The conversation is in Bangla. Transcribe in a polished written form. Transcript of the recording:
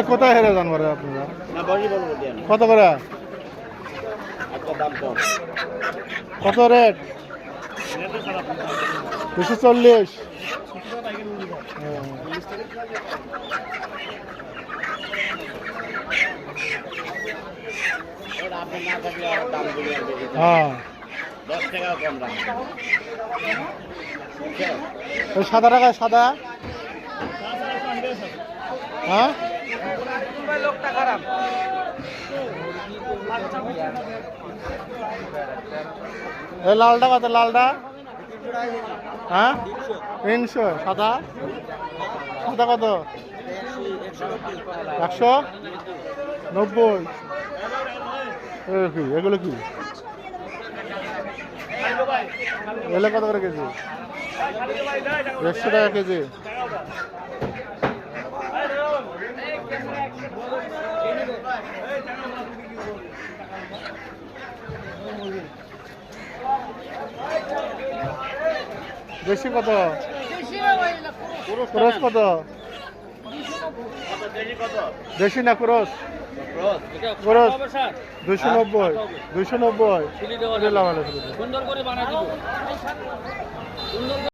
কোথায় হেরে যান আপনারা? কত করে? কত রেট? 240। হ্যাঁ, 10 টাকা কম দাম। ওই সাদা টাকা সাদা। হ্যাঁ, লোকটা খারাপ। এই লালটা কত? লালটা হ্যাঁ 300। সাদা সাদা কত? 190। এগুলো কি? এগুলো কত করে কেজি? 100 টাকা কেজি। দেশি কত? ক্রস কত? দেশি না ক্রস? ক্রস 290। 290 সুন্দর করে বানাই দিব।